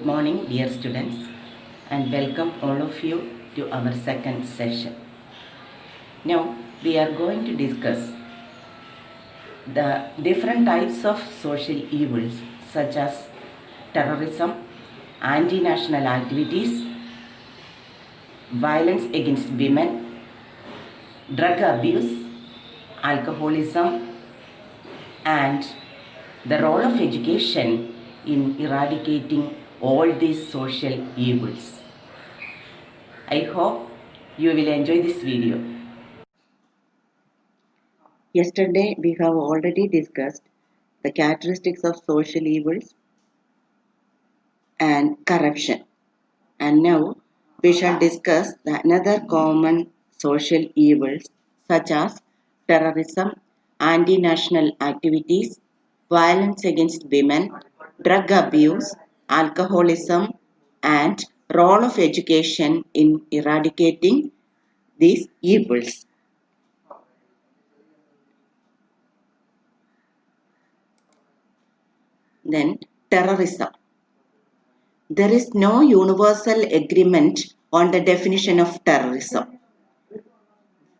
morning, dear students, and welcome all of you to our second session. Now, we are going to discuss the different types of social evils such as terrorism, anti-national activities, violence against women, drug abuse, alcoholism, and the role of education in eradicating all these social evils. I hope you will enjoy this video. Yesterday we have already discussed the characteristics of social evils and corruption, and now we shall discuss another common social evils such as terrorism, anti-national activities, violence against women, drug abuse, alcoholism, and role of education in eradicating these evils. Then terrorism. There is no universal agreement on the definition of terrorism.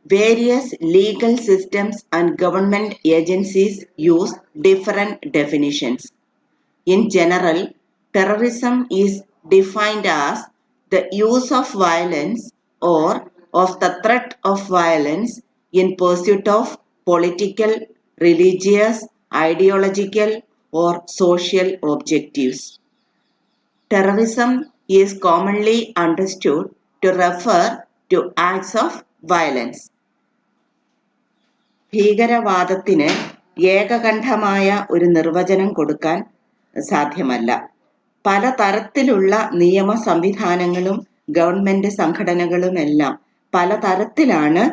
Various legal systems and government agencies use different definitions. In general, terrorism is defined as the use of violence or of the threat of violence in pursuit of political, religious, ideological, or social objectives. Terrorism is commonly understood to refer to acts of violence. ഭീകരവാദത്തിന് ഏകകണ്ഠമായ ഒരു നിർവചനം കൊടുക്കാൻ സാധ്യമല്ല. പലതരത്തിലുള്ള നിയമ സംവിധാനങ്ങളും government സംഘടനകളുമെല്ലാം പലതരത്തിലാണ്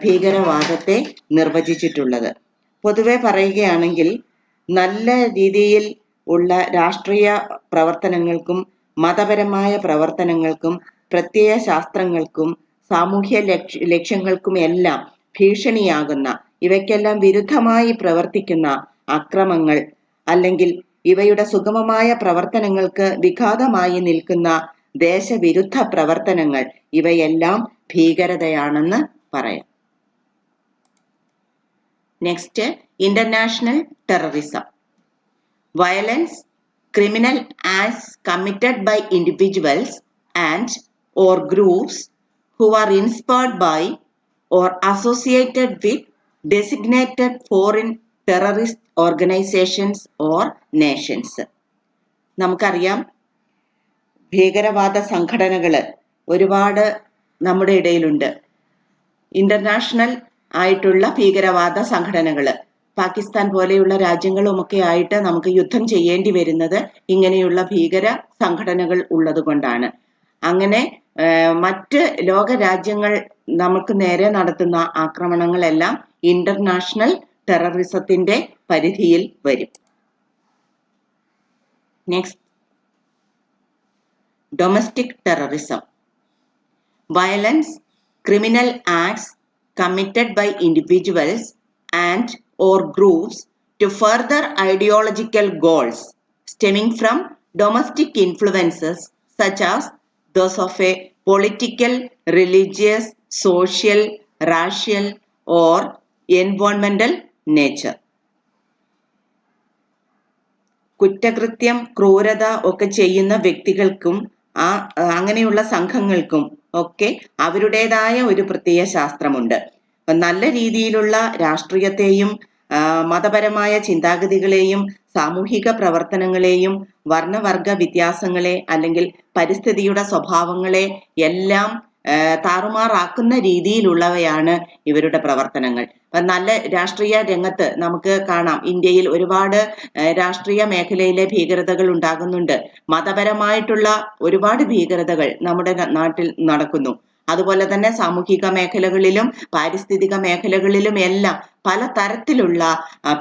ഭീകരവാദത്തെ നിർവചിച്ചിട്ടുള്ളത്. പൊതുവെ പറയുകയാണെങ്കിൽ നല്ല രീതിയിൽ ഉള്ള രാഷ്ട്രീയ പ്രവർത്തനങ്ങൾക്കും മതപരമായ പ്രവർത്തനങ്ങൾക്കും പ്രത്യയ ശാസ്ത്രങ്ങൾക്കും സാമൂഹ്യ ലക്ഷ്യങ്ങൾക്കും എല്ലാം ഭീഷണിയാകുന്ന, ഇവയ്ക്കെല്ലാം വിരുദ്ധമായി പ്രവർത്തിക്കുന്ന അക്രമങ്ങൾ അല്ലെങ്കിൽ ഇവയുടെ സുഗമമായ പ്രവർത്തനങ്ങൾക്ക് വിഘാതമായി നിൽക്കുന്ന ദേശവിരുദ്ധ പ്രവർത്തനങ്ങൾ, ഇവയെല്ലാം ഭീകരതയാണെന്ന് പറയാം. Next, international terrorism. Violence, criminal acts committed by individuals and or groups who are inspired by or associated with designated foreign terrorist organizations or nations. നമുക്കറിയാം, ഭീകരവാദ സംഘടനകൾ ഒരുപാട് നമ്മുടെ ഇടയിലുണ്ട്. ഇന്റർനാഷണൽ ആയിട്ടുള്ള ഭീകരവാദ സംഘടനകൾ, പാകിസ്ഥാൻ പോലെയുള്ള രാജ്യങ്ങളുമൊക്കെ ആയിട്ട് നമുക്ക് യുദ്ധം ചെയ്യേണ്ടി വരുന്നത് ഇങ്ങനെയുള്ള ഭീകര സംഘടനകൾ ഉള്ളത് കൊണ്ടാണ്. അങ്ങനെ മറ്റ് ലോക രാജ്യങ്ങൾ നമുക്ക് നേരെ നടത്തുന്ന ആക്രമണങ്ങളെല്ലാം ഇന്റർനാഷണൽ ടെററിസത്തിന്റെ പരിധിയിൽ വരും. Next, domestic terrorism. Violence, criminal acts committed by individuals and or groups to further ideological goals stemming from domestic influences such as those of a political, religious, social, racial or environmental nature. കുറ്റകൃത്യം, ക്രൂരത ഒക്കെ ചെയ്യുന്ന വ്യക്തികൾക്കും അങ്ങനെയുള്ള സംഘങ്ങൾക്കും ഒക്കെ അവരുടേതായ ഒരു പ്രത്യയ ശാസ്ത്രമുണ്ട്. നല്ല രീതിയിലുള്ള രാഷ്ട്രീയത്തെയും മതപരമായ ചിന്താഗതികളെയും സാമൂഹിക പ്രവർത്തനങ്ങളെയും വർണ്ണവർഗ വ്യത്യാസങ്ങളെ അല്ലെങ്കിൽ പരിസ്ഥിതിയുടെ സ്വഭാവങ്ങളെ എല്ലാം താറുമാറാക്കുന്ന രീതിയിലുള്ളവയാണ് ഇവരുടെ പ്രവർത്തനങ്ങൾ. നല്ല രാഷ്ട്രീയ രംഗത്ത് നമുക്ക് കാണാം, ഇന്ത്യയിൽ ഒരുപാട് രാഷ്ട്രീയ മേഖലയിലെ ഭീകരതകൾ ഉണ്ടാകുന്നുണ്ട്. മതപരമായിട്ടുള്ള ഒരുപാട് ഭീകരതകൾ നമ്മുടെ നാട്ടിൽ നടക്കുന്നു. അതുപോലെ തന്നെ സാമൂഹിക മേഖലകളിലും പാരിസ്ഥിതിക മേഖലകളിലും എല്ലാം പലതരത്തിലുള്ള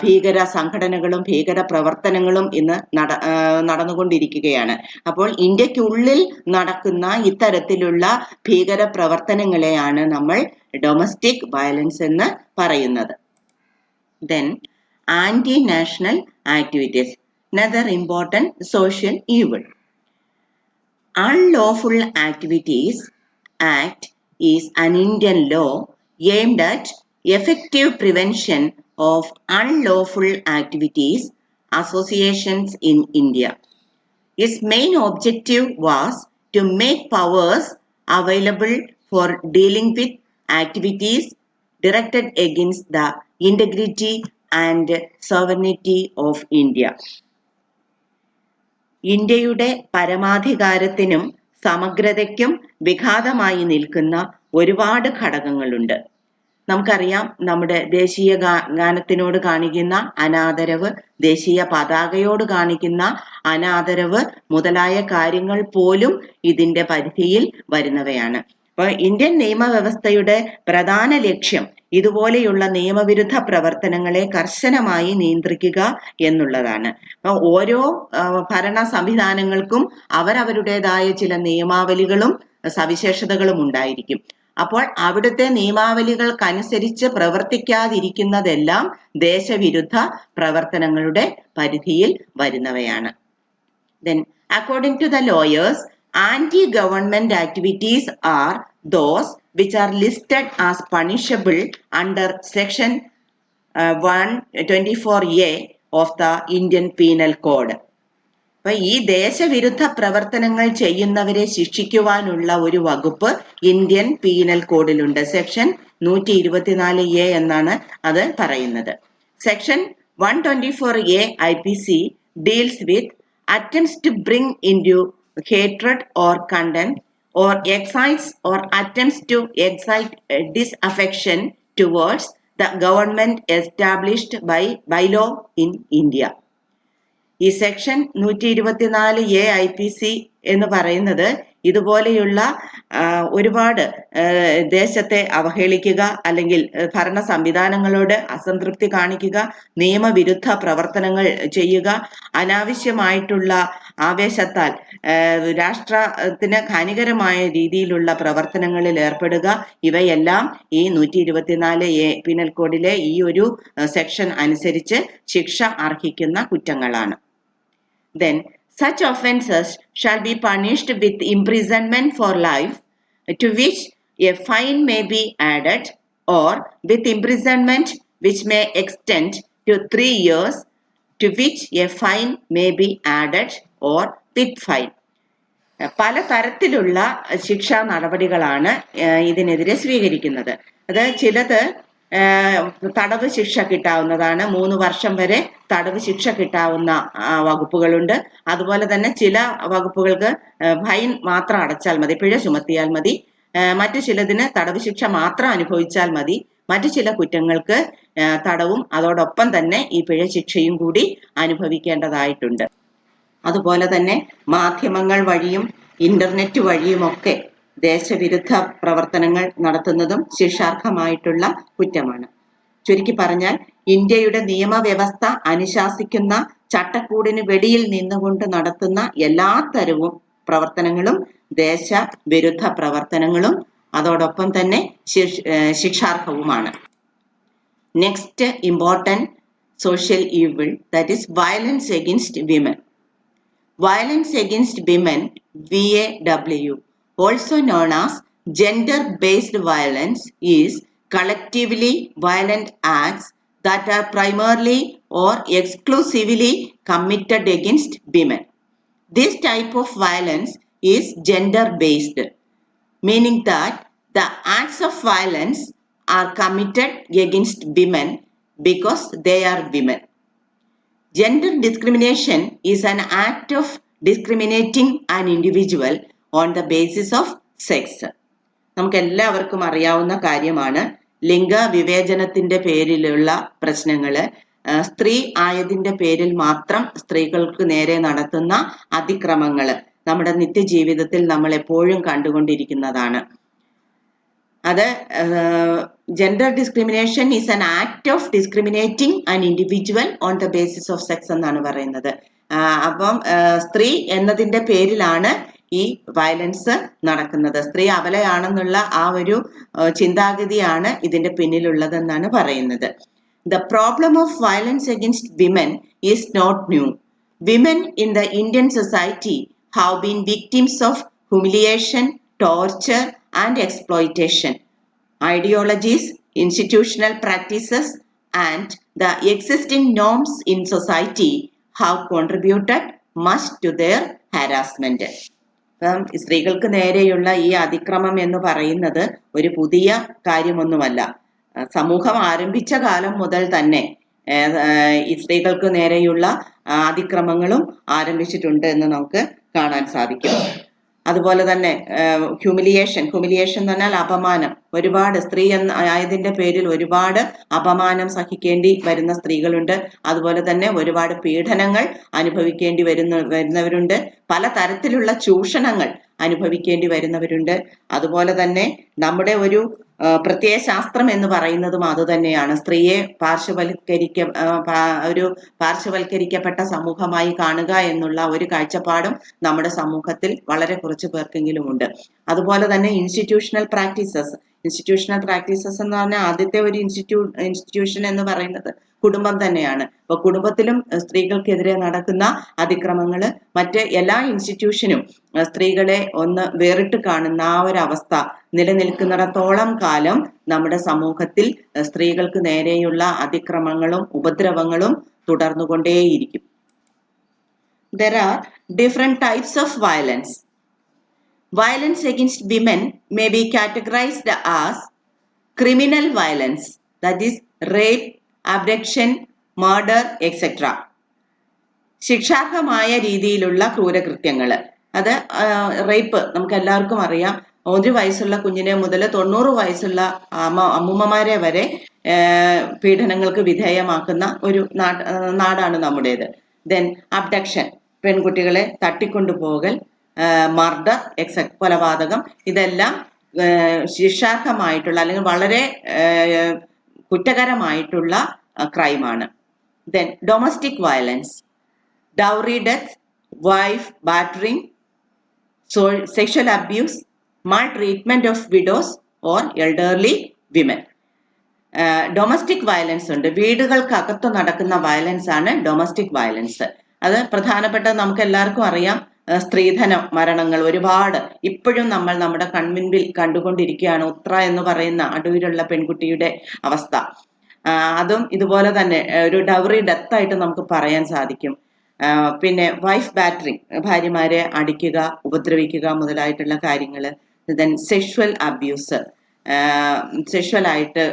ഭീകര സംഘടനകളും ഭീകര പ്രവർത്തനങ്ങളും ഇന്ന് നടന്നുകൊണ്ടിരിക്കുകയാണ്. അപ്പോൾ ഇന്ത്യക്കുള്ളിൽ നടക്കുന്ന ഇത്തരത്തിലുള്ള ഭീകര പ്രവർത്തനങ്ങളെയാണ് നമ്മൾ ഡൊമസ്റ്റിക് വയലൻസ് എന്ന് പറയുന്നത്. Then anti-national activities, another important social evil. Unlawful Activities Act is an Indian law aimed at effective prevention of unlawful activities associations in India. Its main objective was to make powers available for dealing with activities directed against the integrity and sovereignty of India. ഇന്ത്യയുടെ പരമാധികാരത്തിനും സമഗ്രതയ്ക്കും വിഘാതമായി നിൽക്കുന്ന ഒരുപാട് ഘടകങ്ങളുണ്ട്. നമുക്കറിയാം, നമ്മുടെ ദേശീയ ഗാനത്തിനോട് കാണിക്കുന്ന അനാദരവ്, ദേശീയ പതാകയോട് കാണിക്കുന്ന അനാദരവ് മുതലായ കാര്യങ്ങൾ പോലും ഇതിന്റെ പരിധിയിൽ വരുന്നവയാണ്. അപ്പോൾ ഇന്ത്യൻ നിയമവ്യവസ്ഥയുടെ പ്രധാന ലക്ഷ്യം ഇതുപോലെയുള്ള നിയമവിരുദ്ധ പ്രവർത്തനങ്ങളെ കർശനമായി നിയന്ത്രിക്കുക എന്നുള്ളതാണ്. ഓരോ ഭരണ സംവിധാനങ്ങൾക്കും അവരവരുടേതായ ചില നിയമാവലികളും സവിശേഷതകളും ഉണ്ടായിരിക്കും. അപ്പോൾ അവിടുത്തെ നിയമാവലികൾക്കനുസരിച്ച് പ്രവർത്തിക്കാതിരിക്കുന്നതെല്ലാം ദേശവിരുദ്ധ പ്രവർത്തനങ്ങളുടെ പരിധിയിൽ വരുന്നവയാണ്. Then, according to the lawyers, anti-government activities are those which are listed as punishable under section 124A of the Indian Penal Code. അപ്പൊ ഈ ദേശവിരുദ്ധ പ്രവർത്തനങ്ങൾ ചെയ്യുന്നവരെ ശിക്ഷിക്കുവാനുള്ള ഒരു വകുപ്പ് ഇന്ത്യൻ പീനൽ കോഡിലുണ്ട്. സെക്ഷൻ 124A എന്നാണ് അത് പറയുന്നത്. Section 124A IPC deals with attempts to bring into hatred or contempt or excites or attempts to excite disaffection towards the government established by law in India. ഈ section 124A IPC എന്ന് പറയുന്നത് ഇതുപോലെയുള്ള ഒരുപാട് ദേശത്തെ അവഹേളിക്കുക, അല്ലെങ്കിൽ ഭരണ സംവിധാനങ്ങളോട് അസംതൃപ്തി കാണിക്കുക, നിയമവിരുദ്ധ പ്രവർത്തനങ്ങൾ ചെയ്യുക, അനാവശ്യമായിട്ടുള്ള ആവേശത്താൽ രാഷ്ട്രത്തിന് ഹാനികരമായ രീതിയിലുള്ള പ്രവർത്തനങ്ങളിൽ ഏർപ്പെടുക, ഇവയെല്ലാം ഈ 124A പീനൽ കോഡിലെ ഈ ഒരു സെക്ഷൻ അനുസരിച്ച് ശിക്ഷ അർഹിക്കുന്ന കുറ്റങ്ങളാണ്. Then such offences shall be punished with imprisonment for life, to which a fine may be added, or with imprisonment which may extend to 3 years, to which a fine may be added, or with fine. പല തരത്തിലുള്ള ശിക്ഷാ നടപടികളാണ് ഇതിനെതിരെ സ്വീകരിക്കുന്നത്. അത് ചിലത് തടവ് ശിക്ഷ കിട്ടാവുന്നതാണ്. 3 വർഷം വരെ തടവ് ശിക്ഷ കിട്ടാവുന്ന വകുപ്പുകളുണ്ട്. അതുപോലെ തന്നെ ചില വകുപ്പുകൾക്ക് ഫൈൻ മാത്രം അടച്ചാൽ മതി, പിഴ ചുമത്തിയാൽ മതി. മറ്റു ചിലതിന് തടവ് ശിക്ഷ മാത്രം അനുഭവിച്ചാൽ മതി. മറ്റു ചില കുറ്റങ്ങൾക്ക് തടവും അതോടൊപ്പം തന്നെ ഈ പിഴ ശിക്ഷയും കൂടി അനുഭവിക്കേണ്ടതായിട്ടുണ്ട്. അതുപോലെ തന്നെ മാധ്യമങ്ങൾ വഴിയും ഇന്റർനെറ്റ് വഴിയുമൊക്കെ ദേശവിരുദ്ധ പ്രവർത്തനങ്ങൾ നടത്തുന്നതും ശിക്ഷാർഹമായിട്ടുള്ള കുറ്റമാണ്. ചുരുക്കി പറഞ്ഞാൽ, ഇന്ത്യയുടെ നിയമവ്യവസ്ഥ അനുശാസിക്കുന്ന ചട്ടക്കൂടിന് വെളിയിൽ നിന്നുകൊണ്ട് നടത്തുന്ന എല്ലാ തരവും പ്രവർത്തനങ്ങളും ദേശവിരുദ്ധ പ്രവർത്തനങ്ങളും അതോടൊപ്പം തന്നെ ശിക്ഷാർഹവുമാണ്. Next important social evil, that is violence against women. Violence against women, VAW, also known as gender-based violence, is collectively violent acts that are primarily or exclusively committed against women. This type of violence is gender-based, meaning that the acts of violence are committed against women because they are women. Gender discrimination is an act of discriminating an individual on the basis of sex. നമുക്ക് എല്ലാവർക്കും അറിയാവുന്ന കാര്യമാണ്, ലിംഗവിവേചനത്തിന്റെ പേരിലുള്ള പ്രശ്നങ്ങള്, സ്ത്രീ ആയതിന്റെ പേരിൽ മാത്രം സ്ത്രീകൾക്ക് നേരെ നടത്തുന്ന അതിക്രമങ്ങള് നമ്മുടെ നിത്യജീവിതത്തിൽ നമ്മൾ എപ്പോഴും കണ്ടുകൊണ്ടിരിക്കുന്നതാണ്. അത് gender discrimination is an act of discriminating an individual on the basis of sex എന്നാണ് പറയുന്നത്. അപ്പം സ്ത്രീ എന്നതിന്റെ പേരിലാണ് ഈ വയലൻസ് നടക്കുന്നത്. സ്ത്രീ അബലയാണെന്നുള്ള ആ ഒരു ചിന്താഗതിയാണ് ഇതിന്റെ പിന്നിലുള്ളതെന്നാണ് പറയുന്നത്. The problem of violence against women is not new. Women in the Indian society have been victims of humiliation, torture, and exploitation. Ideologies, institutional practices, and the existing norms in society have contributed much to their harassment. അപ്പം സ്ത്രീകൾക്ക് നേരെയുള്ള ഈ അതിക്രമം എന്ന് പറയുന്നത് ഒരു പുതിയ കാര്യമൊന്നുമല്ല. സമൂഹം ആരംഭിച്ച കാലം മുതൽ തന്നെ ഈ സ്ത്രീകൾക്ക് നേരെയുള്ള അതിക്രമങ്ങളും ആരംഭിച്ചിട്ടുണ്ട് എന്ന് നമുക്ക് കാണാൻ സാധിക്കും. അതുപോലെ തന്നെ ഹ്യൂമിലിയേഷൻ എന്ന് പറഞ്ഞാൽ അപമാനം. ഒരുപാട് സ്ത്രീ ആയതിന്റെ പേരിൽ ഒരുപാട് അപമാനം സഹിക്കേണ്ടി വരുന്ന സ്ത്രീകളുണ്ട്. അതുപോലെ തന്നെ ഒരുപാട് പീഡനങ്ങൾ അനുഭവിക്കേണ്ടി വരുന്നവരുണ്ട്. പല തരത്തിലുള്ള ചൂഷണങ്ങൾ അനുഭവിക്കേണ്ടി വരുന്നവരുണ്ട്. അതുപോലെ തന്നെ നമ്മുടെ ഒരു പ്രത്യയ ശാസ്ത്രം എന്ന് പറയുന്നതും അതുതന്നെയാണ്. സ്ത്രീയെ പാർശ്വവൽക്കരിക്കപ്പെട്ട സമൂഹമായി കാണുക എന്നുള്ള ഒരു കാഴ്ചപ്പാടും നമ്മുടെ സമൂഹത്തിൽ വളരെ കുറച്ച് പേർക്കെങ്കിലും ഉണ്ട്. അതുപോലെ തന്നെ ഇൻസ്റ്റിറ്റ്യൂഷണൽ പ്രാക്ടീസസ് എന്ന് പറഞ്ഞാൽ ആദ്യത്തെ ഒരു ഇൻസ്റ്റിറ്റ്യൂഷൻ എന്ന് പറയുന്നത് കുടുംബം തന്നെയാണ്. അപ്പൊ കുടുംബത്തിലും സ്ത്രീകൾക്കെതിരെ നടക്കുന്ന അതിക്രമങ്ങള് മറ്റ് എല്ലാ ഇൻസ്റ്റിറ്റ്യൂഷനും സ്ത്രീകളെ ഒന്ന് വേറിട്ട് കാണുന്ന ആ ഒരു അവസ്ഥ നിലനിൽക്കുന്നിടത്തോളം കാലം നമ്മുടെ സമൂഹത്തിൽ സ്ത്രീകൾക്ക് നേരെയുള്ള അതിക്രമങ്ങളും ഉപദ്രവങ്ങളും തുടർന്നുകൊണ്ടേയിരിക്കും. There are different types of violence. Violence against women may be categorized as criminal violence, that is rape, abduction, murder, etc. ശിക്ഷാർഹമായ രീതിയിലുള്ള ക്രൂരകൃത്യങ്ങൾ. അത് റേപ്പ് നമുക്ക് എല്ലാവർക്കും അറിയാം. 1 വയസ്സുള്ള കുഞ്ഞിനെ മുതൽ 90 വയസ്സുള്ള അമ്മൂമ്മമാരെ വരെ പീഡനങ്ങൾക്ക് വിധേയമാക്കുന്ന ഒരു നാടാണ് നമ്മുടേത്. ദെൻ അബ്ഡക്ഷൻ, പെൺകുട്ടികളെ തട്ടിക്കൊണ്ടുപോകൽ, മർഡർ, കൊലപാതകം, ഇതെല്ലാം ശിക്ഷാർഹമായിട്ടുള്ള അല്ലെങ്കിൽ വളരെ കുറ്റകരമായിട്ടുള്ള ക്രൈമാണ്. Then domestic violence, dowry death, wife battering, sexual abuse, maltreatment of widows or elderly women. Domestic violence ഉണ്ട്. വീടുകൾക്കകത്ത് നടക്കുന്ന വയലൻസ് ആണ് ഡൊമസ്റ്റിക് വയലൻസ്. അത് പ്രധാനപ്പെട്ട നമുക്ക് എല്ലാവർക്കും അറിയാം. സ്ത്രീധന മരണങ്ങൾ ഒരുപാട് ഇപ്പോഴും നമ്മൾ നമ്മുടെ കൺമുൻപിൽ കണ്ടുകൊണ്ടിരിക്കുകയാണ്. ഉത്ര എന്ന് പറയുന്ന അടൂരിലുള്ള പെൺകുട്ടിയുടെ അവസ്ഥ. അതും ഇതുപോലെ തന്നെ ഒരു ഡൗറി ഡെത്ത് ആയിട്ട് നമുക്ക് പറയാൻ സാധിക്കും. പിന്നെ വൈഫ് ബാറ്ററിങ്, ഭാര്യമാരെ അടിക്കുക, ഉപദ്രവിക്കുക മുതലായിട്ടുള്ള കാര്യങ്ങൾ. ദെൻ സെക്ഷുവൽ അബ്യൂസ്, സെക്ഷുവലായിട്ട്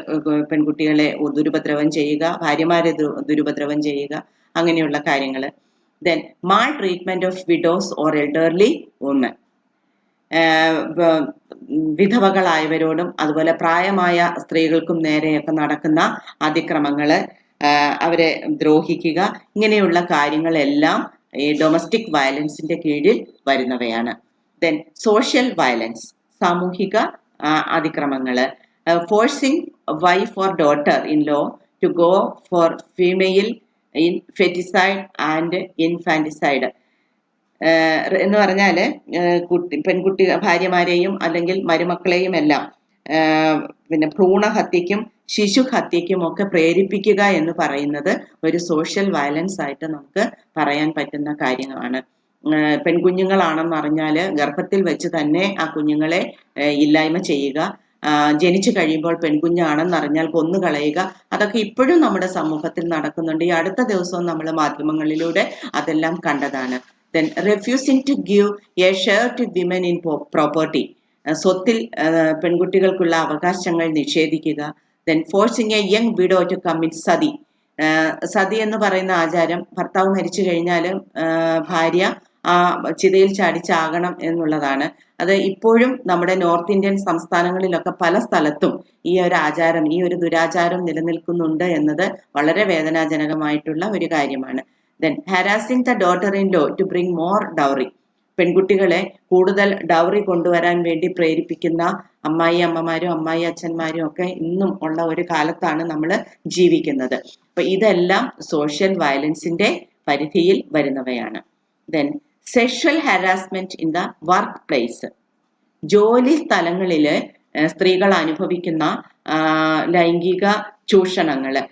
പെൺകുട്ടികളെ ദുരുപദ്രവം ചെയ്യുക, ഭാര്യമാരെ ദുരുപദ്രവം ചെയ്യുക, അങ്ങനെയുള്ള കാര്യങ്ങൾ. Then maltreatment of widows or elderly women, വിധവകളായവരോടും അതുപോലെ പ്രായമായ സ്ത്രീകൾക്കും നേരെയൊക്കെ നടക്കുന്ന അതിക്രമങ്ങള്, അവരെ ദ്രോഹിക്കുക, ഇങ്ങനെയുള്ള കാര്യങ്ങളെല്ലാം ഈ ഡൊമസ്റ്റിക് വയലൻസിന്റെ കീഴിൽ വരുന്നവയാണ്. ദെൻ സോഷ്യൽ വയലൻസ്, സാമൂഹിക അതിക്രമങ്ങള്, forcing wife or daughter in law to go for female in foeticide and infanticide എന്ന് പറഞ്ഞാല് പെൺകുട്ടി ഭാര്യമാരെയും അല്ലെങ്കിൽ മരുമക്കളെയും എല്ലാം പിന്നെ ഭ്രൂണഹത്യക്കും ശിശുഹത്യക്കും ഒക്കെ പ്രേരിപ്പിക്കുക എന്ന് പറയുന്നത് ഒരു സോഷ്യൽ വയലൻസ് ആയിട്ട് നമുക്ക് പറയാൻ പറ്റുന്ന കാര്യമാണ്. പെൺകുഞ്ഞുങ്ങളാണെന്ന് അറിഞ്ഞാല് ഗർഭത്തിൽ വെച്ച് തന്നെ ആ കുഞ്ഞുങ്ങളെ ഇല്ലായ്മ ചെയ്യുക, ജനിച്ചു കഴിയുമ്പോൾ പെൺകുഞ്ഞാണെന്ന് അറിഞ്ഞാൽ കൊന്നുകളയുക, അതൊക്കെ ഇപ്പോഴും നമ്മുടെ സമൂഹത്തിൽ നടക്കുന്നുണ്ട്. ഈ അടുത്ത ദിവസവും നമ്മൾ മാധ്യമങ്ങളിലൂടെ അതെല്ലാം കണ്ടതാണ്. Then refusing to give a share to women in property, സ്വത്തിൽ പെൺകുട്ടികൾക്കുള്ള അവകാശങ്ങൾ നിഷേധിക്കുക. Then forcing a young widow to commit sati. Sati എന്ന് പറയുന്ന ആചാരം ഭർത്താവ് മരിച്ചു കഴിഞ്ഞാൽ ഭാര്യ ചിതയിൽ ചാടിച്ചാകണം എന്നുള്ളതാണ്. അത് ഇപ്പോഴും നമ്മുടെ നോർത്ത് ഇന്ത്യൻ സംസ്ഥാനങ്ങളിലൊക്കെ പല സ്ഥലത്തും ഈ ഒരു ആചാരം, ഈ ഒരു ദുരാചാരം നിലനിൽക്കുന്നുണ്ട് എന്നത് വളരെ വേദനാജനകമായിട്ടുള്ള ഒരു കാര്യമാണ്. Then harassing the daughter-in-law to bring more dowry, പെൺകുട്ടികളെ കൂടുതൽ ഡൗറി കൊണ്ടുവരാൻ വേണ്ടി പ്രേരിപ്പിക്കുന്ന അമ്മായി അമ്മമാരും അമ്മായി അച്ഛന്മാരും ഒക്കെ ഇന്നും ഉള്ള ഒരു കാലത്താണ് നമ്മൾ ജീവിക്കുന്നത്. അപ്പൊ ഇതെല്ലാം സോഷ്യൽ വയലൻസിന്റെ പരിധിയിൽ വരുന്നവയാണ്. Then sexual harassment in the work place, ജോലി സ്ഥലങ്ങളില് സ്ത്രീകൾ അനുഭവിക്കുന്ന ലൈംഗിക ചൂഷണങ്ങള്,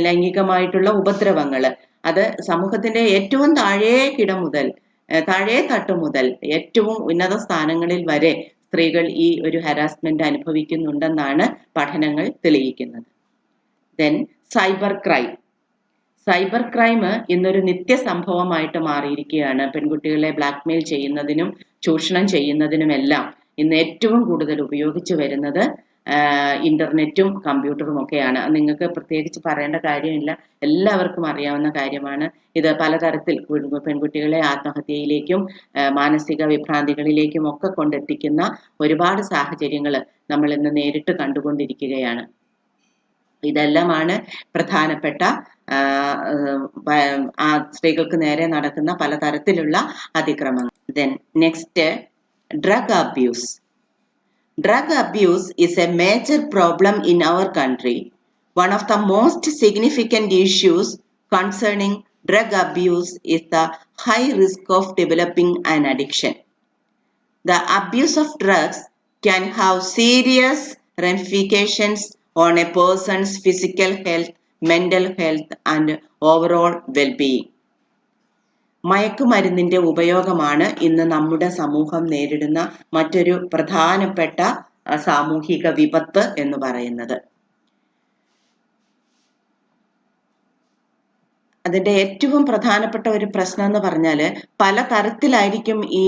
ലൈംഗികമായിട്ടുള്ള ഉപദ്രവങ്ങള്, അത് സമൂഹത്തിന്റെ ഏറ്റവും താഴേക്കിട മുതൽ താഴെ തട്ട് മുതൽ ഏറ്റവും ഉന്നത സ്ഥാനങ്ങളിൽ വരെ സ്ത്രീകൾ ഈ ഒരു ഹരാസ്മെന്റ് അനുഭവിക്കുന്നുണ്ടെന്നാണ് പഠനങ്ങൾ തെളിയിക്കുന്നത്. Then cyber crime. Cyber crime ഇന്നൊരു നിത്യസംഭവമായിട്ട് മാറിയിരിക്കുകയാണ്. പെൺകുട്ടികളെ ബ്ലാക്ക്മെയിൽ ചെയ്യുന്നതിനും ചൂഷണം ചെയ്യുന്നതിനുമെല്ലാം ഇന്ന് ഏറ്റവും കൂടുതൽ ഉപയോഗിച്ചു വരുന്നത് ഇന്റർനെറ്റും കമ്പ്യൂട്ടറും ഒക്കെയാണ്. നിങ്ങൾക്ക് പ്രത്യേകിച്ച് പറയേണ്ട കാര്യമില്ല, എല്ലാവർക്കും അറിയാവുന്ന കാര്യമാണ്. ഇത് പലതരത്തിൽ പെൺകുട്ടികളെ ആത്മഹത്യയിലേക്കും മാനസിക വിഭ്രാന്തികളിലേക്കും ഒക്കെ കൊണ്ടെത്തിക്കുന്ന ഒരുപാട് സാഹചര്യങ്ങൾ നമ്മൾ ഇന്ന് നേരിട്ട് കണ്ടുകൊണ്ടിരിക്കുകയാണ്. ഇതെല്ലാമാണ് പ്രധാനപ്പെട്ട സ്ത്രീകൾക്ക് നേരെ നടക്കുന്ന പലതരത്തിലുള്ള അതിക്രമങ്ങൾ. Then next, drug abuse. Drug abuse is a major problem in our country. One of the most significant issues concerning drug abuse is the high risk of developing an addiction. The abuse of drugs can have serious ramifications on a person's physical health, mental health, and overall well-being. മയക്കുമരുന്നിന്റെ ഉപയോഗമാണ് ഇന്ന് നമ്മുടെ സമൂഹം നേരിടുന്ന മറ്റൊരു പ്രധാനപ്പെട്ട സാമൂഹിക വിപത്ത് എന്ന് പറയുന്നത്. അതിന്റെ ഏറ്റവും പ്രധാനപ്പെട്ട ഒരു പ്രശ്നം എന്ന് പറഞ്ഞാൽ പല തരത്തിലായിരിക്കും ഈ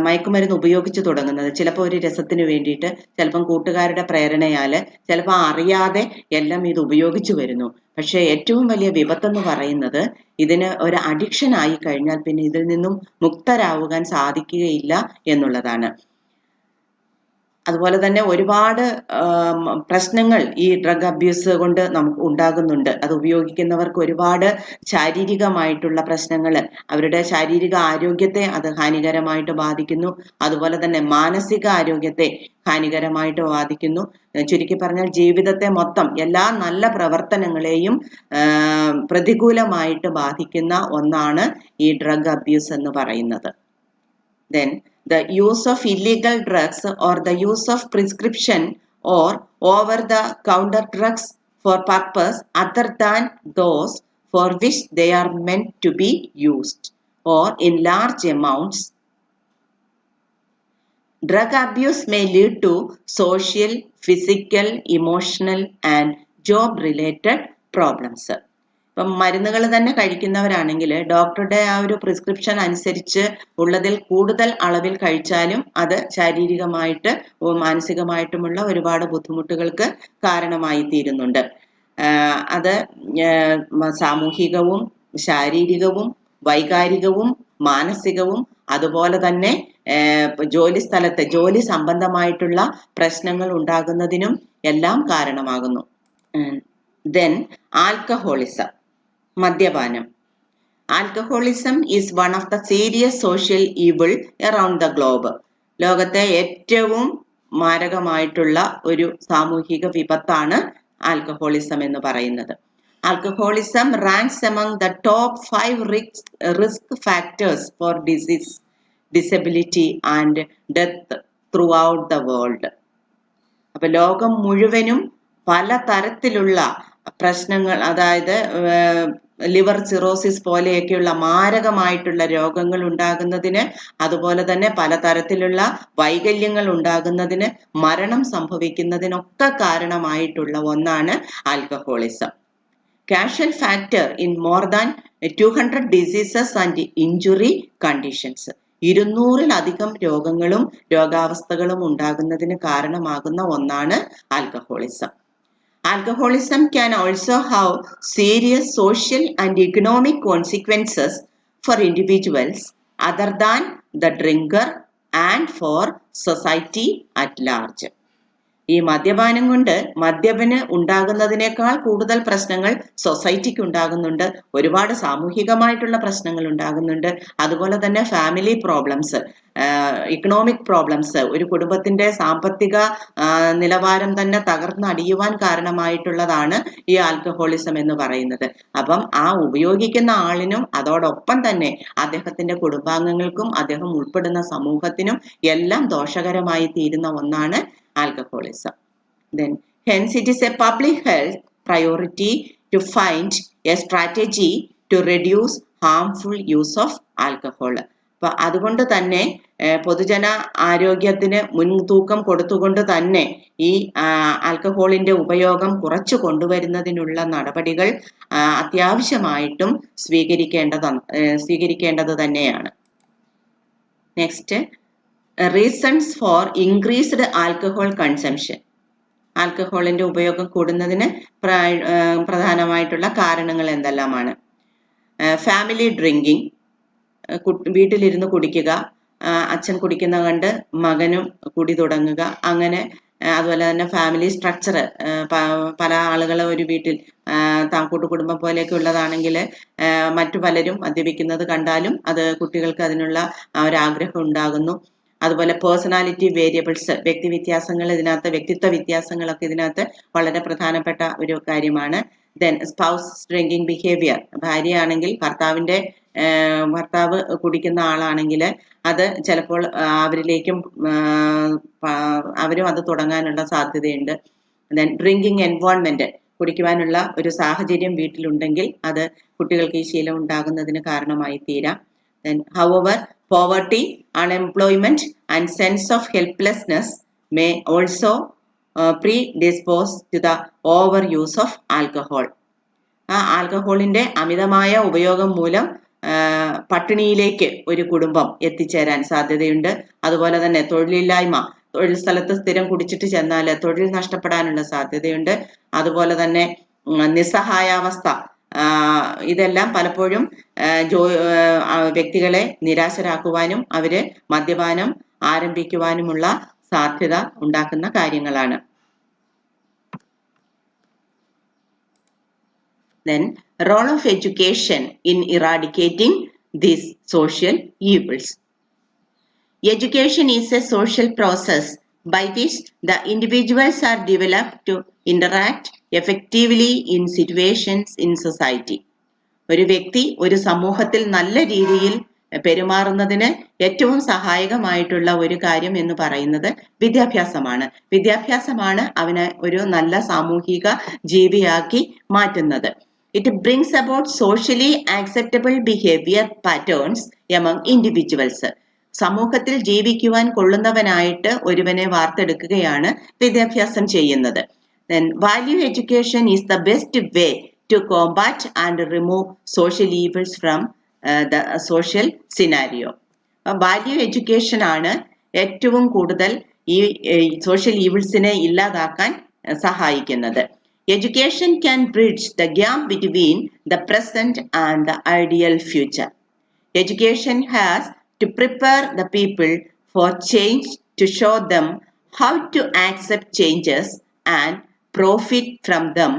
മയക്കുമരുന്ന് ഉപയോഗിച്ച് തുടങ്ങുന്നത്. ചിലപ്പോൾ ഒരു രസത്തിന് വേണ്ടിയിട്ട്, ചിലപ്പം കൂട്ടുകാരുടെ പ്രേരണയാൽ, ചിലപ്പോൾ അറിയാതെ എല്ലാം ഇത് ഉപയോഗിച്ചു വരുന്നു. പക്ഷേ ഏറ്റവും വലിയ വിപത്തെന്ന് പറയുന്നത് ഇതിന് ഒരു അഡിക്ഷൻ ആയി കഴിഞ്ഞാൽ പിന്നെ ഇതിൽ നിന്നും മുക്തരാകാൻ സാധിക്കുകയില്ല എന്നുള്ളതാണ്. അതുപോലെ തന്നെ ഒരുപാട് പ്രശ്നങ്ങൾ ഈ ഡ്രഗ് അബ്യൂസ് കൊണ്ട് നമുക്ക് ഉണ്ടാകുന്നുണ്ട്. അത് ഉപയോഗിക്കുന്നവർക്ക് ഒരുപാട് ശാരീരികമായിട്ടുള്ള പ്രശ്നങ്ങൾ, അവരുടെ ശാരീരിക ആരോഗ്യത്തെ അത് ഹാനികരമായിട്ട് ബാധിക്കുന്നു. അതുപോലെ തന്നെ മാനസിക ആരോഗ്യത്തെ ഹാനികരമായിട്ട് ബാധിക്കുന്നു. ചുരുക്കി പറഞ്ഞാൽ ജീവിതത്തെ മൊത്തം, എല്ലാ നല്ല പ്രവർത്തനങ്ങളെയും പ്രതികൂലമായിട്ട് ബാധിക്കുന്ന ഒന്നാണ് ഈ ഡ്രഗ് അബ്യൂസ് എന്ന് പറയുന്നത്. Then the use of illegal drugs or the use of prescription or over-the-counter drugs for purpose other than those for which they are meant to be used or in large amounts. Drug abuse may lead to social, physical, emotional and job-related problems. ഇപ്പം മരുന്നുകൾ തന്നെ കഴിക്കുന്നവരാണെങ്കിൽ ഡോക്ടറുടെ ആ ഒരു prescription അനുസരിച്ച് ഉള്ളതിൽ കൂടുതൽ അളവിൽ കഴിച്ചാലും അത് ശാരീരികമായിട്ട് മാനസികമായിട്ടുമുള്ള ഒരുപാട് ബുദ്ധിമുട്ടുകൾക്ക് കാരണമായി തീരുന്നുണ്ട്. അത് സാമൂഹികവും ശാരീരികവും വൈകാരികവും മാനസികവും അതുപോലെ തന്നെ ജോലി സ്ഥലത്തെ ജോലി സംബന്ധമായിട്ടുള്ള പ്രശ്നങ്ങൾ ഉണ്ടാകുന്നതിനും എല്ലാം കാരണമാകുന്നു. Then alcoholism. മദ്യപാനം. Alcoholism is one of the serious social evil around the globe. ലോകത്തെ ഏറ്റവും മാരകമായിട്ടുള്ള ഒരു സാമൂഹിക വിപത്താണ് ആൽക്കഹോളിസം എന്ന് പറയുന്നത്. Alcoholism ranks among the top 5 risk factors for disease, disability and death throughout the world. അപ്പൊ ലോകം മുഴുവനും പല തരത്തിലുള്ള പ്രശ്നങ്ങൾ, അതായത് ലിവർ സിറോസിസ് പോലെയൊക്കെയുള്ള മാരകമായിട്ടുള്ള രോഗങ്ങൾ ഉണ്ടാകുന്നതിന്, അതുപോലെ തന്നെ പലതരത്തിലുള്ള വൈകല്യങ്ങൾ ഉണ്ടാകുന്നതിന്, മരണം സംഭവിക്കുന്നതിനൊക്കെ കാരണമായിട്ടുള്ള ഒന്നാണ് alcoholism. Casual factor in more than 200 diseases and injury conditions. 200-ലധികം രോഗങ്ങളും രോഗാവസ്ഥകളും ഉണ്ടാകുന്നതിന് കാരണമാകുന്ന ഒന്നാണ് alcoholism. Alcoholism can also have serious social and economic consequences for individuals other than the drinker and for society at large. ഈ മദ്യപാനം കൊണ്ട് മദ്യപന് ഉണ്ടാകുന്നതിനേക്കാൾ കൂടുതൽ പ്രശ്നങ്ങൾ സൊസൈറ്റിക്ക് ഉണ്ടാകുന്നുണ്ട്. ഒരുപാട് സാമൂഹികമായിട്ടുള്ള പ്രശ്നങ്ങൾ ഉണ്ടാകുന്നുണ്ട്. അതുപോലെ തന്നെ ഫാമിലി പ്രോബ്ലംസ്, ഇക്കണോമിക് പ്രോബ്ലംസ്, ഒരു കുടുംബത്തിന്റെ സാമ്പത്തിക നിലവാരം തന്നെ തകർന്നടിയുവാൻ കാരണമായിട്ടുള്ളതാണ് ഈ ആൽക്കഹോളിസം എന്ന് പറയുന്നത്. അപ്പം ആ ഉപയോഗിക്കുന്ന ആളിനും അതോടൊപ്പം തന്നെ അദ്ദേഹത്തിന്റെ കുടുംബാംഗങ്ങൾക്കും അദ്ദേഹം ഉൾപ്പെടുന്ന സമൂഹത്തിനും എല്ലാം ദോഷകരമായി തീരുന്ന ഒന്നാണ് alcoholism. Then hence it is a public health priority to find a strategy to reduce harmful use of alcohol. അപ്പൊ അതുകൊണ്ട് തന്നെ പൊതുജന ആരോഗ്യത്തിന് മുൻതൂക്കം കൊടുത്തുകൊണ്ട് തന്നെ ഈ ആൽക്കഹോളിന്റെ ഉപയോഗം കുറച്ചു കൊണ്ടുവരുന്നതിനുള്ള നടപടികൾ അത്യാവശ്യമായിട്ടും സ്വീകരിക്കേണ്ടത് തന്നെയാണ്. Next, reasons for increased alcohol consumption. ആൽക്കഹോളിന്റെ ഉപയോഗം കൂടുന്നതിന് പ്രധാനമായിട്ടുള്ള കാരണങ്ങൾ എന്തെല്ലാമാണ്? ഫാമിലി ഡ്രിങ്കിങ്, വീട്ടിലിരുന്ന് കുടിക്കുക, അച്ഛൻ കുടിക്കുന്ന കണ്ട് മകനും കുടി തുടങ്ങുക, അങ്ങനെ അതുപോലെ തന്നെ ഫാമിലി സ്ട്രക്ചർ, പല ആളുകളെ ഒരു വീട്ടിൽ കൂട്ടുകുടുംബം പോലെയൊക്കെ ഉള്ളതാണെങ്കിൽ മറ്റു പലരും മദ്യപിക്കുന്നത് കണ്ടാലും അത് കുട്ടികൾക്ക് അതിനുള്ള ഒരാഗ്രഹം ഉണ്ടാകുന്നു. അതുപോലെ പേഴ്സണാലിറ്റി വേരിയബിൾസ്, വ്യക്തിത്വ വ്യത്യാസങ്ങളൊക്കെ ഇതിനകത്ത് വളരെ പ്രധാനപ്പെട്ട ഒരു കാര്യമാണ്. ദെൻ സ്പൗസ് ഡ്രിങ്കിങ് ബിഹേവിയർ, ഭാര്യയാണെങ്കിൽ ഭർത്താവ് കുടിക്കുന്ന ആളാണെങ്കിൽ അത് ചിലപ്പോൾ അവരും അത് തുടങ്ങാനുള്ള സാധ്യതയുണ്ട്. ദെൻ ഡ്രിങ്കിങ് എൻവയോൺമെന്റ്, കുടിക്കുവാനുള്ള ഒരു സാഹചര്യം വീട്ടിലുണ്ടെങ്കിൽ അത് കുട്ടികൾക്ക് ഈ ശീലം ഉണ്ടാകുന്നതിന് കാരണമായി തീരാം. Then, however, poverty, unemployment and sense of helplessness may also predispose to the overuse of alcohol. ആൽക്കഹോളിന്റെ അമിതമായ ഉപയോഗം മൂലം പട്ടിണിയിലേക്ക് ഒരു കുടുംബം എത്തിച്ചേരാൻ സാധ്യതയുണ്ട്. അതുപോലെ തന്നെ തൊഴിൽ സ്ഥലത്ത് സ്ഥിരം കുടിച്ചിട്ട് ചെന്നാൽ തൊഴിൽ നഷ്ടപ്പെടാനുള്ള സാധ്യതയുണ്ട്. അതുപോലെ തന്നെ നിസ്സഹായാവസ്ഥ, ഇതെല്ലാം പലപ്പോഴും വ്യക്തികളെ നിരാശരാക്കുവാനും അവര് മദ്യപാനം ആരംഭിക്കുവാനുമുള്ള സാധ്യത ഉണ്ടാക്കുന്ന കാര്യങ്ങളാണ്. Then, role of education in eradicating these social evils. Education is a social process by which the individuals are developed to interact effectively in situations in society. ഒരു വ്യക്തി ഒരു സമൂഹത്തിൽ നല്ല രീതിയിൽ പെരുമാറുന്നതിന് ഏറ്റവും സഹായകമായിട്ടുള്ള ഒരു കാര്യം എന്ന് പറയുന്നത് വിദ്യാഭ്യാസമാണ് അവനെ ഒരു നല്ല സാമൂഹിക ജീവിയാക്കി മാറ്റുന്നത്. It brings about socially acceptable behaviour patterns among individuals. സമൂഹത്തിൽ ജീവിക്കുവാൻ കൊള്ളുന്നവനായിട്ട് ഒരുവനെ വാർത്തെടുക്കുകയാണ് വിദ്യാഭ്യാസം ചെയ്യുന്നത്. Then, value education is the best way to combat and remove social evils from the social scenario. Value education ആണ് ഏറ്റവും കൂടുതൽ ഈ സോഷ്യൽ ഈവിൾസിനെ ഇല്ലാതാക്കാൻ സഹായിക്കുന്നത്. Education can bridge the gap between the present and the ideal future. Education has to prepare the people for change, to show them how to accept changes and profit from them,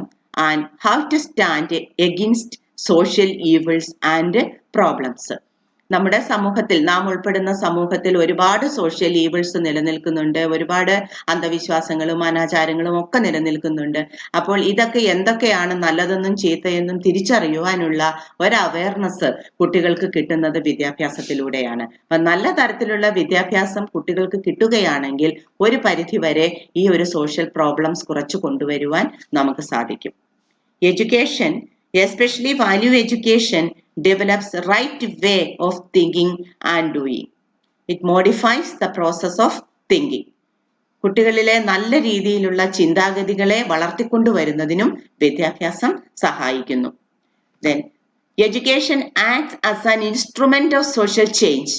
and how to stand against social evils and problems. നമ്മുടെ സമൂഹത്തിൽ, നാം ഉൾപ്പെടുന്ന സമൂഹത്തിൽ ഒരുപാട് social evils നിലനിൽക്കുന്നുണ്ട്. ഒരുപാട് അന്ധവിശ്വാസങ്ങളും അനാചാരങ്ങളും ഒക്കെ നിലനിൽക്കുന്നുണ്ട്. അപ്പോൾ ഇതൊക്കെ എന്തൊക്കെയാണ് നല്ലതെന്നും ചീത്തയെന്നും തിരിച്ചറിയുവാനുള്ള ഒരു അവയർനെസ് കുട്ടികൾക്ക് കിട്ടുന്നത് വിദ്യാഭ്യാസത്തിലൂടെയാണ്. അപ്പൊ നല്ല തരത്തിലുള്ള വിദ്യാഭ്യാസം കുട്ടികൾക്ക് കിട്ടുകയാണെങ്കിൽ ഒരു പരിധിവരെ ഈ ഒരു സോഷ്യൽ പ്രോബ്ലംസ് കുറച്ചു കൊണ്ടുവരുവാൻ നമുക്ക് സാധിക്കും. Education, especially value education, develops right way of thinking and doing. It modifies the process of thinking. കുട്ടികളിലെ നല്ല രീതിയിലുള്ള ചിന്താഗതികളെ വളർത്തിക്കൊണ്ടുവരുന്നതിനും വിദ്യാഭ്യാസം സഹായിക്കുന്നു. Then, education acts as an instrument of social change.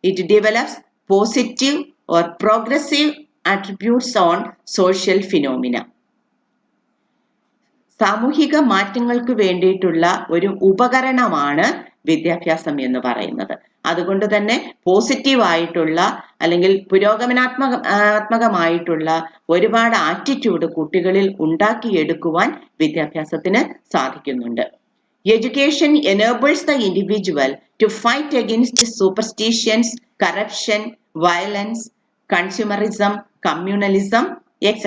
It develops positive or progressive attributes on social phenomena. സാമൂഹിക മാറ്റങ്ങൾക്ക് വേണ്ടിയിട്ടുള്ള ഒരു ഉപകരണമാണ് വിദ്യാഭ്യാസം എന്ന് പറയുന്നത്. അതുകൊണ്ട് തന്നെ പോസിറ്റീവായിട്ടുള്ള അല്ലെങ്കിൽ പുരോഗമനാത്മകമായിട്ടുള്ള ഒരുപാട് ആറ്റിറ്റ്യൂഡ് കുട്ടികളിൽ ഉണ്ടാക്കിയെടുക്കുവാൻ വിദ്യാഭ്യാസത്തിന് സാധിക്കുന്നുണ്ട്. Education enables the individual to fight against superstitions, corruption, violence, consumerism, communalism, etc.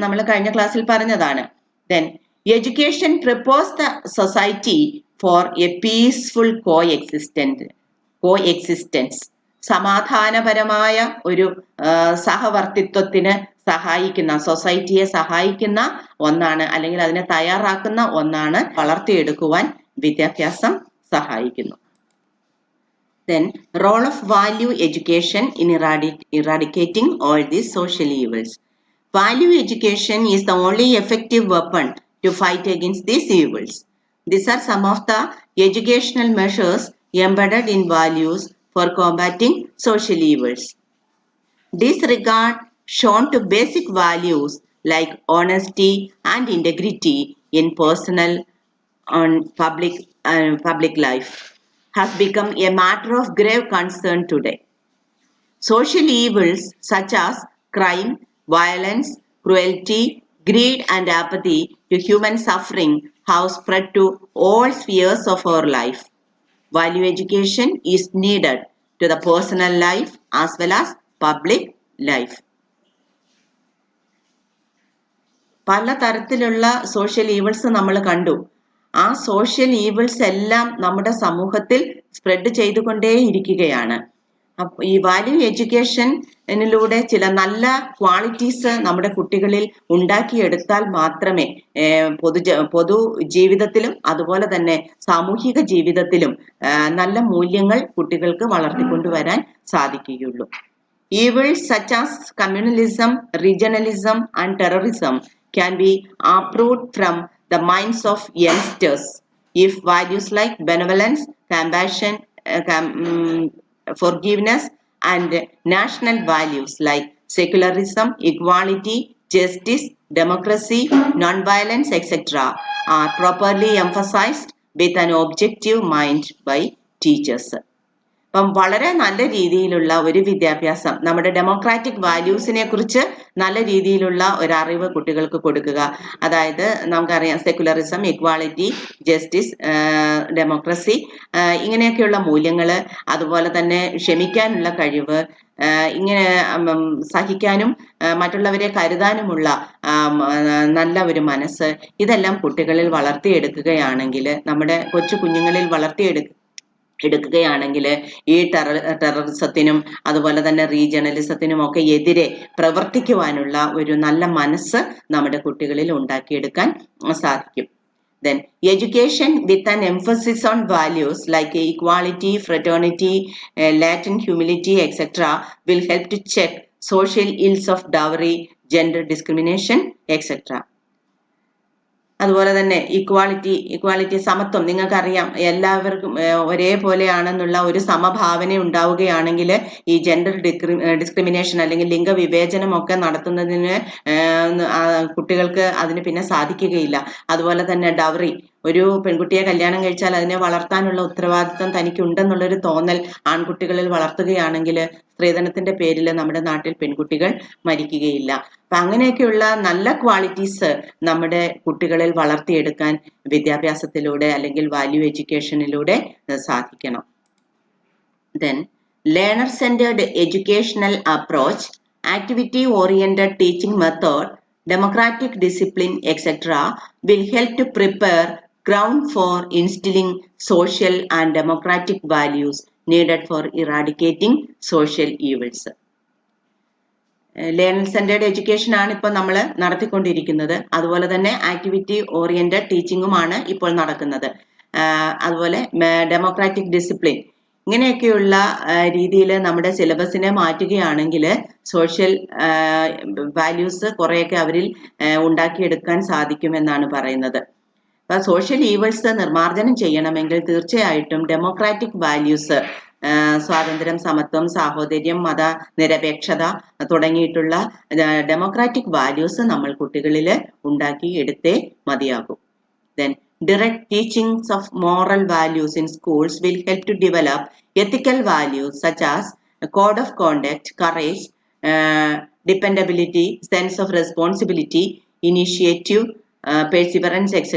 നമ്മൾ കഴിഞ്ഞ ക്ലാസ്സിൽ പറഞ്ഞതാണ്. Then, education prepares the society for a peaceful coexistence. സമാധാനപരമായ ഒരു സഹവർത്തിത്വത്തിന് സഹായിക്കുന്ന, സൊസൈറ്റിയെ സഹായിക്കുന്ന ഒന്നാണ്, അല്ലെങ്കിൽ അതിനെ തയ്യാറാക്കുന്ന ഒന്നാണ് വളർത്തിയെടുക്കുവാൻ വിദ്യാഭ്യാസം സഹായിക്കുന്നു. Then, role of value education in eradicating all these social evils. Value education is the only effective weapon to fight against these evils. These are some of the educational measures embedded in values for combating social evils. Disregard shown to basic values like honesty and integrity in personal and public life has become a matter of grave concern today. Social evils such as crime, violence, cruelty, greed, and apathy to human suffering have spread to all spheres of our life. Value education is needed to the personal life as well as public life. പല തരത്തിലുള്ള social evils നമ്മൾ കണ്ടു. ആ social evils എല്ലാം നമ്മുടെ സമൂഹത്തിൽ spread ചെയ്തുകൊണ്ടേയിരിക്കുകയാണ്. ഈ value എഡ്യൂക്കേഷനിലൂടെ ചില നല്ല ക്വാളിറ്റീസ് നമ്മുടെ കുട്ടികളിൽ ഉണ്ടാക്കിയെടുത്താൽ മാത്രമേ പൊതു ജീവിതത്തിലും അതുപോലെ തന്നെ സാമൂഹിക ജീവിതത്തിലും നല്ല മൂല്യങ്ങൾ കുട്ടികൾക്ക് വളർത്തിക്കൊണ്ടുവരാൻ സാധിക്കുകയുള്ളൂ. Evils such as communalism, regionalism, and terrorism can be uprooted from the minds of youngsters if values like benevolence, compassion, forgiveness, and national values like secularism, equality, justice, democracy, non-violence, etc. are properly emphasized with an objective mind by teachers. അപ്പം വളരെ നല്ല രീതിയിലുള്ള ഒരു വിദ്യാഭ്യാസം, നമ്മുടെ democratic വാല്യൂസിനെ കുറിച്ച് നല്ല രീതിയിലുള്ള ഒരു അറിവ് കുട്ടികൾക്ക് കൊടുക്കുക. അതായത് നമുക്കറിയാം സെക്കുലറിസം, ഇക്വാളിറ്റി, ജസ്റ്റിസ്, ഡെമോക്രസി, ഇങ്ങനെയൊക്കെയുള്ള മൂല്യങ്ങൾ, അതുപോലെ തന്നെ ക്ഷമിക്കാനുള്ള കഴിവ്, ഇങ്ങനെ സഹിക്കാനും മറ്റുള്ളവരെ കരുതാനുമുള്ള നല്ല ഒരു മനസ്സ്, ഇതെല്ലാം കുട്ടികളിൽ വളർത്തിയെടുക്കുകയാണെങ്കിൽ, നമ്മുടെ കൊച്ചു കുഞ്ഞുങ്ങളിൽ എടുക്കുകയാണെങ്കിൽ ഈ ടെററിസത്തിനും അതുപോലെ തന്നെ റീജിയണലിസത്തിനും ഒക്കെ എതിരെ പ്രവർത്തിക്കുവാനുള്ള ഒരു നല്ല മനസ്സ് നമ്മുടെ കുട്ടികളിൽ ഉണ്ടാക്കിയെടുക്കാൻ സാധിക്കും. Then education with an emphasis on values like equality, fraternity, latent humility, etc. will help to check social ills of dowry, gender discrimination, etc. അതുപോലെ തന്നെ ഇക്വാളിറ്റി സമത്വം, നിങ്ങൾക്കറിയാം എല്ലാവർക്കും ഒരേപോലെയാണെന്നുള്ള ഒരു സമഭാവന ഉണ്ടാവുകയാണെങ്കിൽ ഈ ജെൻഡർ ഡിസ്ക്രിമിനേഷൻ അല്ലെങ്കിൽ ലിംഗവിവേചനം ഒക്കെ നടത്തുന്നതിന് കുട്ടികൾക്ക് അതിന് പിന്നെ സാധിക്കുകയില്ല. അതുപോലെ തന്നെ ഡവറി, ഒരു പെൺകുട്ടിയെ കല്യാണം കഴിച്ചാൽ അതിനെ വളർത്താനുള്ള ഉത്തരവാദിത്വം തനിക്കുണ്ടെന്നുള്ളൊരു തോന്നൽ ആൺകുട്ടികളിൽ വളർത്തുകയാണെങ്കിൽ സ്ത്രീധനത്തിന്റെ പേരിൽ നമ്മുടെ നാട്ടിൽ പെൺകുട്ടികൾ മരിക്കുകയില്ല. അപ്പൊ അങ്ങനെയൊക്കെയുള്ള നല്ല ക്വാളിറ്റീസ് നമ്മുടെ കുട്ടികളിൽ വളർത്തിയെടുക്കാൻ വിദ്യാഭ്യാസത്തിലൂടെ അല്ലെങ്കിൽ വാല്യൂ എഡ്യൂക്കേഷനിലൂടെ സാധിക്കണം. Then learner centered educational approach, activity oriented teaching method, democratic discipline, etc. will help to prepare ground for instilling social and democratic values needed for eradicating social evils. Learner centred education ആണ് ഇപ്പോൾ നമ്മൾ നടത്തിക്കൊണ്ടിരിക്കുന്നത്. അതുപോലെ തന്നെ activity oriented ടീച്ചിങ്ങുമാണ് ഇപ്പോൾ നടക്കുന്നത്. അതുപോലെ democratic discipline, ഇങ്ങനെയൊക്കെയുള്ള രീതിയിൽ നമ്മുടെ സിലബസിനെ മാറ്റുകയാണെങ്കിൽ സോഷ്യൽ വാല്യൂസ് കുറേയൊക്കെ അവരിൽ ഉണ്ടാക്കിയെടുക്കാൻ സാധിക്കുമെന്നാണ് പറയുന്നത്. അപ്പോൾ സോഷ്യൽ ഈവൽസ് നിർമ്മാർജ്ജനം ചെയ്യണമെങ്കിൽ തീർച്ചയായിട്ടും ഡെമോക്രാറ്റിക് വാല്യൂസ്, സ്വാതന്ത്ര്യം, സമത്വം, സാഹോദര്യം, മത നിരപേക്ഷത തുടങ്ങിയിട്ടുള്ള ഡെമോക്രാറ്റിക് വാല്യൂസ് നമ്മൾ കുട്ടികളിൽ ഉണ്ടാക്കി എടുത്തേ മതിയാകും. Then direct teachings of moral values in schools will help to develop ethical values such as a code of conduct, courage, dependability, sense of responsibility, initiative, perseverance, etc.,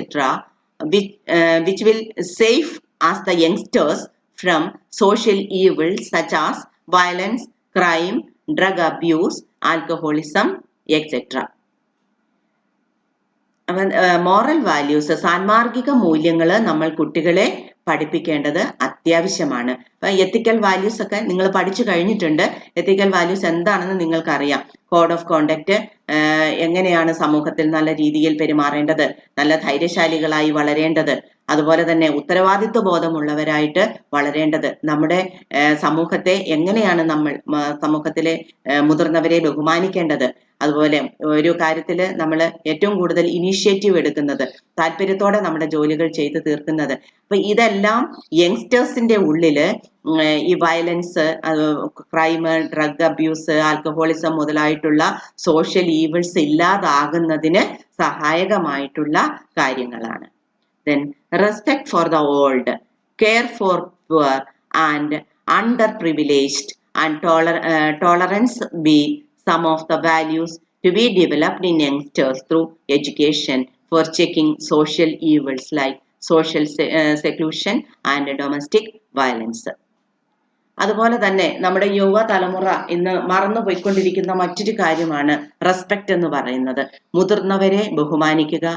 which will save us the youngsters from social evils such as violence, crime, drug abuse, alcoholism, etc. Moral values, സാൻമാർഗിക മൂല്യങ്ങൾ നമ്മൾ കുട്ടികളെ പഠിപ്പിക്കേണ്ടത് അത്യാവശ്യമാണ്. അപ്പം എത്തിക്കൽ values ഒക്കെ നിങ്ങൾ പഠിച്ചു കഴിഞ്ഞിട്ടുണ്ട്. എത്തിക്കൽ വാല്യൂസ് എന്താണെന്ന് നിങ്ങൾക്കറിയാം. കോഡ് ഓഫ് കോണ്ടക്ട്, എങ്ങനെയാണ് സമൂഹത്തിൽ നല്ല രീതിയിൽ പെരുമാറേണ്ടത്, നല്ല ധൈര്യശാലികളായി വളരേണ്ടത്, അതുപോലെ തന്നെ ഉത്തരവാദിത്വ ബോധമുള്ളവരായിട്ട് വളരേണ്ടത്. നമ്മുടെ സമൂഹത്തെ എങ്ങനെയാണ് നമ്മൾ സമൂഹത്തിലെ മുതിർന്നവരെ ബഹുമാനിക്കേണ്ടത്, അതുപോലെ ഒരു കാര്യത്തിൽ നമ്മൾ ഏറ്റവും കൂടുതൽ ഇനീഷ്യേറ്റീവ് എടുക്കുന്നത്, താല്പര്യത്തോടെ നമ്മുടെ ജോലികൾ ചെയ്തു തീർക്കുന്നത്. അപ്പൊ ഇതെല്ലാം യങ്സ്റ്റേഴ്സിന്റെ ഉള്ളില് ഈ violence, crime, drug abuse, alcoholism മുതലായിട്ടുള്ള സോഷ്യൽ ഈവിൾസ് ഇല്ലാതാകുന്നതിന് സഹായകമായിട്ടുള്ള കാര്യങ്ങളാണ്. Then respect for the old, care for poor and underprivileged, and tolerance be some of the values to be developed in youngsters through education for checking social evils like social seclusion and domestic violence. അതുപോലെ തന്നെ നമ്മുടെ യുവ തലമുറ ഇന്ന് മറന്നുപോയിക്കൊണ്ടിരിക്കുന്ന മറ്റൊരു കാര്യമാണ് respect എന്ന് പറയുന്നത്. മുതിർന്നവരെ ബഹുമാനിക്കുക,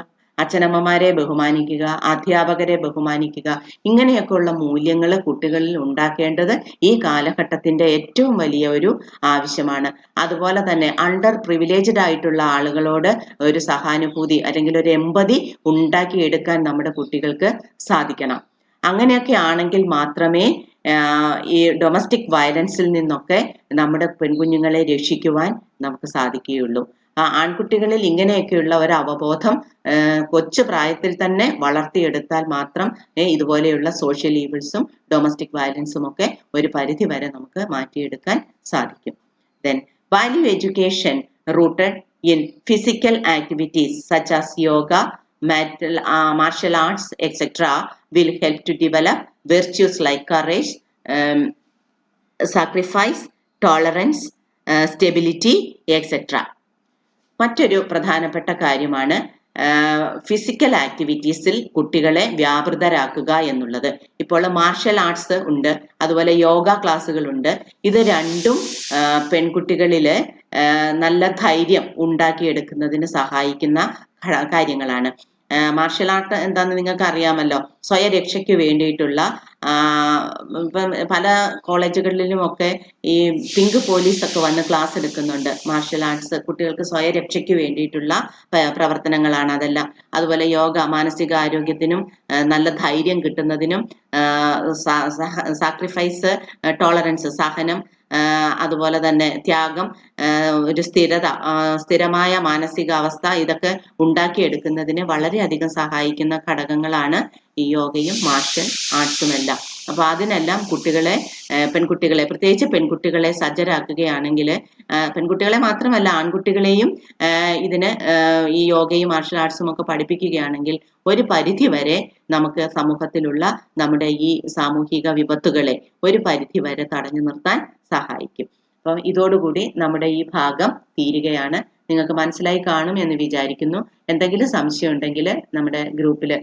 അച്ഛനമ്മമാരെ ബഹുമാനിക്കുക, അധ്യാപകരെ ബഹുമാനിക്കുക, ഇങ്ങനെയൊക്കെയുള്ള മൂല്യങ്ങൾ കുട്ടികളിൽ ഉണ്ടാക്കേണ്ടത് ഈ കാലഘട്ടത്തിന്റെ ഏറ്റവും വലിയ ഒരു ആവശ്യമാണ്. അതുപോലെ തന്നെ അണ്ടർ പ്രിവിലേജ്ഡ് ആയിട്ടുള്ള ആളുകളോട് ഒരു സഹാനുഭൂതി അല്ലെങ്കിൽ ഒരു എമ്പതി ഉണ്ടാക്കിയെടുക്കാൻ നമ്മുടെ കുട്ടികൾക്ക് സാധിക്കണം. അങ്ങനെയൊക്കെ ആണെങ്കിൽ മാത്രമേ ഈ ഡൊമസ്റ്റിക് വയലൻസിൽ നിന്നൊക്കെ നമ്മുടെ പെൺകുഞ്ഞുങ്ങളെ രക്ഷിക്കുവാൻ നമുക്ക് സാധിക്കുകയുള്ളൂ. ആൺകുട്ടികളിൽ ഇങ്ങനെയൊക്കെയുള്ള ഒരു അവബോധം കൊച്ചു പ്രായത്തിൽ തന്നെ വളർത്തിയെടുത്താൽ മാത്രം ഇതുപോലെയുള്ള സോഷ്യൽ ഈവിൾസും ഡൊമസ്റ്റിക് വയലൻസും ഒക്കെ ഒരു പരിധി വരെ നമുക്ക് മാറ്റിയെടുക്കാൻ സാധിക്കും. Then value education rooted in physical activities such as yoga, martial arts, etc. will help to develop virtues like courage, sacrifice, tolerance, stability, etc. മറ്റൊരു പ്രധാനപ്പെട്ട കാര്യമാണ് ഫിസിക്കൽ ആക്ടിവിറ്റീസിൽ കുട്ടികളെ വ്യാപൃതരാക്കുക എന്നുള്ളത്. ഇപ്പോൾ മാർഷൽ ആർട്സ് ഉണ്ട്, അതുപോലെ യോഗ ക്ലാസ്സുകളുണ്ട്. ഇത് രണ്ടും പെൺകുട്ടികളില് നല്ല ധൈര്യം ഉണ്ടാക്കിയെടുക്കുന്നതിന് സഹായിക്കുന്ന കാര്യങ്ങളാണ്. മാർഷൽ ആർട്ട് എന്താണെന്ന് നിങ്ങൾക്ക് അറിയാമല്ലോ. സ്വയരക്ഷയ്ക്ക് വേണ്ടിയിട്ടുള്ള ഇപ്പം പല കോളേജുകളിലും ഒക്കെ ഈ പിങ്ക് പോലീസ് ഒക്കെ വന്ന് ക്ലാസ് എടുക്കുന്നുണ്ട്. മാർഷൽ ആർട്സ് കുട്ടികൾക്ക് സ്വയരക്ഷയ്ക്ക് വേണ്ടിയിട്ടുള്ള പ്രവർത്തനങ്ങളാണ് അതെല്ലാം. അതുപോലെ യോഗ മാനസികാരോഗ്യത്തിനും നല്ല ധൈര്യം കിട്ടുന്നതിനും, സാക്രിഫൈസ്, ടോളറൻസ് സഹനം, അതുപോലെ തന്നെ ത്യാഗം, ഒരു സ്ഥിരമായ മാനസികാവസ്ഥ, ഇതൊക്കെ ഉണ്ടാക്കിയെടുക്കുന്നതിന് വളരെയധികം സഹായിക്കുന്ന ഘടകങ്ങളാണ് ഈ യോഗയും മാർഷൽ ആർട്സുമെല്ലാം. അപ്പൊ അതിനെല്ലാം പെൺകുട്ടികളെ പ്രത്യേകിച്ച് പെൺകുട്ടികളെ സജ്ജരാക്കുകയാണെങ്കിൽ, പെൺകുട്ടികളെ മാത്രമല്ല ആൺകുട്ടികളെയും ഇതിന് ഈ യോഗയും മാർഷൽ ആർട്സും ഒക്കെ പഠിപ്പിക്കുകയാണെങ്കിൽ ഒരു പരിധി വരെ നമുക്ക് സമൂഹത്തിലുള്ള നമ്മുടെ ഈ സാമൂഹിക വിപത്തുകളെ ഒരു പരിധി വരെ തടഞ്ഞു നിർത്താൻ സഹായിക്കും. അപ്പം ഇതോടുകൂടി നമ്മുടെ ഈ ഭാഗം തീരുകയാണ്. നിങ്ങൾക്ക് മനസ്സിലായി കാണും എന്ന് വിചാരിക്കുന്നു. എന്തെങ്കിലും സംശയം ഉണ്ടെങ്കിൽ നമ്മുടെ ഗ്രൂപ്പില്,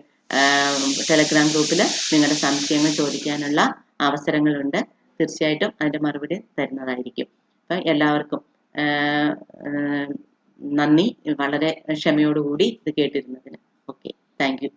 ടെലഗ്രാം ഗ്രൂപ്പിൽ നിങ്ങളുടെ സംശയങ്ങൾ ചോദിക്കാനുള്ള അവസരങ്ങളുണ്ട്. തീർച്ചയായിട്ടും അതിന്റെ മറുപടി തരുന്നതായിരിക്കും. അപ്പം എല്ലാവർക്കും നന്ദി, വളരെ ക്ഷമയോടുകൂടി ഇത് കേട്ടിരുന്നതിന്. Okay, thank you.